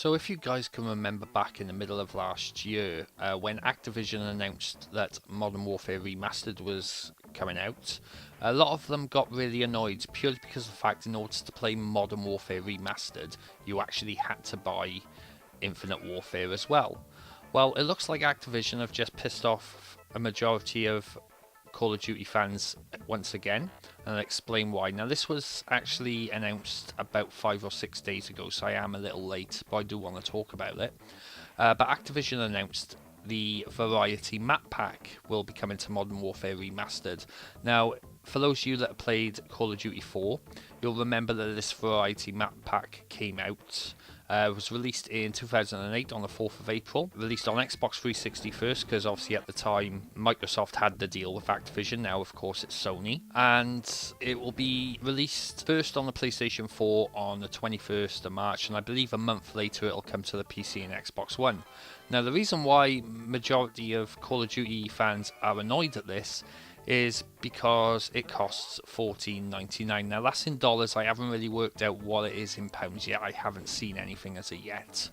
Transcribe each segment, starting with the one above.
So if you guys can remember back in the middle of last year, when Activision announced that Modern Warfare Remastered was coming out, a lot of them got really annoyed purely because of the fact in order to play Modern Warfare Remastered, you actually had to buy Infinite Warfare as well. Well, it looks like Activision have just pissed off a majority of Call of Duty fans once again, and I'll explain why. Now, this was actually announced about 5 or 6 days ago, so I am a little late, but I do want to talk about it. But Activision announced the Variety Map Pack will be coming to Modern Warfare Remastered. Now, for those of you that have played Call of Duty 4, you'll remember that this Variety Map Pack came out. It was released in 2008 on the 4th of April. Released on Xbox 360 first, because obviously at the time Microsoft had the deal with Activision. Now, of course, it's Sony. And it will be released first on the PlayStation 4 on the 21st of March. And I believe a month later it'll come to the PC and Xbox One. Now, the reason why majority of Call of Duty fans are annoyed at this is because it costs $14.99. Now, that's in dollars. I haven't really worked out what it is in pounds yet. I haven't seen anything as of yet.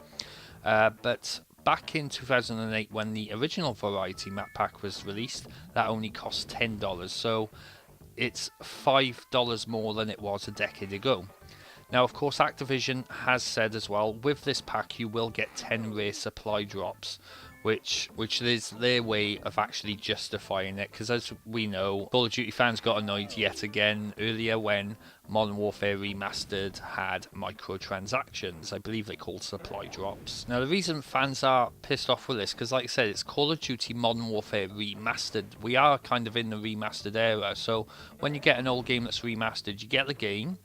But back in 2008, when the original Variety Map Pack was released, that only cost $10. So it's $5 more than it was a decade ago. Now, of course, Activision has said as well, with this pack you will get 10 rare supply drops, which is their way of actually justifying it, because as we know, Call of Duty fans got annoyed yet again earlier when Modern Warfare Remastered had microtransactions. I believe they called supply drops. Now, the reason fans are pissed off with this, because like I said, it's Call of Duty Modern Warfare Remastered. We are kind of in the remastered era, so when you get an old game that's remastered, you get the game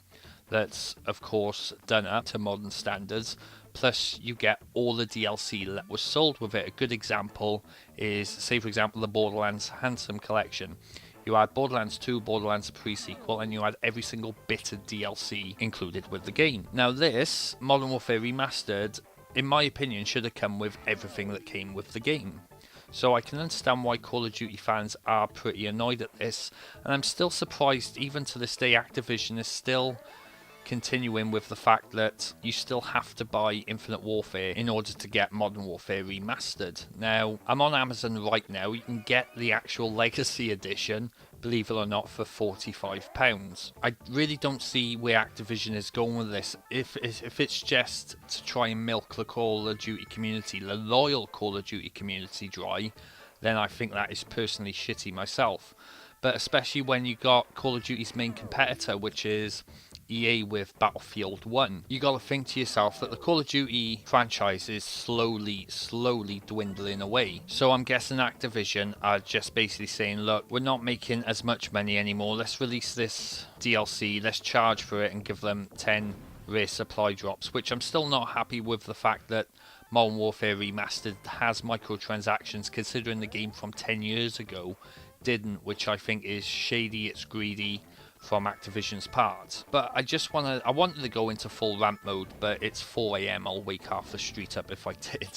that's, of course, done up to modern standards, plus you get all the DLC that was sold with it. A good example is, say for example, the Borderlands Handsome Collection. You had Borderlands 2, Borderlands pre-sequel, and you had every single bit of DLC included with the game. Now this, Modern Warfare Remastered, in my opinion, should have come with everything that came with the game. So I can understand why Call of Duty fans are pretty annoyed at this, and I'm still surprised, even to this day, Activision is still continuing with the fact that you still have to buy Infinite Warfare in order to get Modern Warfare Remastered. Now, I'm on Amazon right now. You can get the actual Legacy Edition, believe it or not, for £45. I really don't see where Activision is going with this. If it's just to try and milk the Call of Duty community, the loyal Call of Duty community dry, then I think that is personally shitty myself. But especially when you got Call of Duty's main competitor, which is EA with Battlefield 1. You got to think to yourself that the Call of Duty franchise is slowly dwindling away. So I'm guessing Activision are just basically saying, look, we're not making as much money anymore. Let's release this DLC, let's charge for it and give them 10 rare supply drops, which I'm still not happy with the fact that Modern Warfare Remastered has microtransactions, considering the game from 10 years ago didn't, which I think is shady, it's greedy from Activision's part. But I wanted to go into full rant mode, but it's 4 AM, I'll wake half the street up if I did.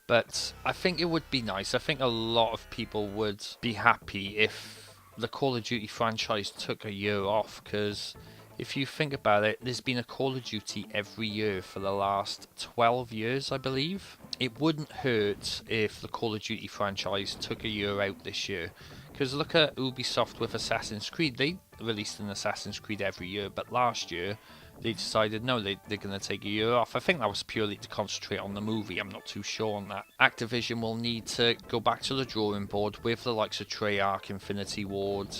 But I think it would be nice. I think a lot of people would be happy if the Call of Duty franchise took a year off, because if you think about it, there's been a Call of Duty every year for the last 12 years, I believe. It wouldn't hurt if the Call of Duty franchise took a year out this year. Because look at Ubisoft with Assassin's Creed. They released an Assassin's Creed every year, but last year they decided no, they're going to take a year off. I think that was purely to concentrate on the movie. I'm not too sure on that. Activision will need to go back to the drawing board with the likes of Treyarch, Infinity Ward.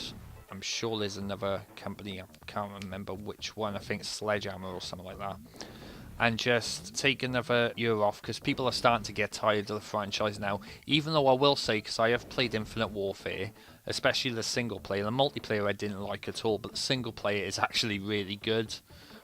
I'm sure there's another company, I can't remember which one. I think Sledgehammer or something like that. And just take another year off, because people are starting to get tired of the franchise now. Even though I will say, because I have played Infinite Warfare, especially the single player. The multiplayer I didn't like at all, but the single player is actually really good,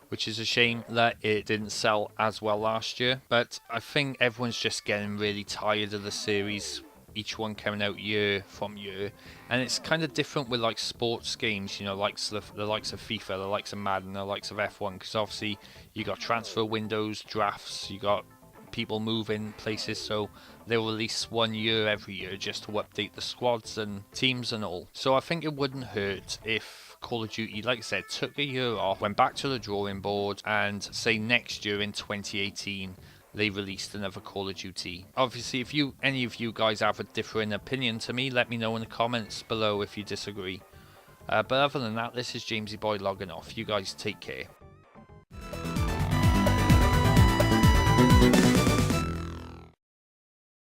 which is a shame that it didn't sell as well last year. But I think everyone's just getting really tired of the series, each one coming out year from year. And it's kind of different with like sports games, you know, like the likes of FIFA, the likes of Madden, the likes of F1, because obviously you got transfer windows, drafts, you got people moving places, so they'll release 1 year every year just to update the squads and teams and all. So I think it wouldn't hurt if Call of Duty, like I said, took a year off, went back to the drawing board, and say next year in 2018 they released another Call of Duty. Obviously, if any of you guys have a differing opinion to me, let me know in the comments below if you disagree. But other than that, this is Jamesy Boy logging off. You guys take care.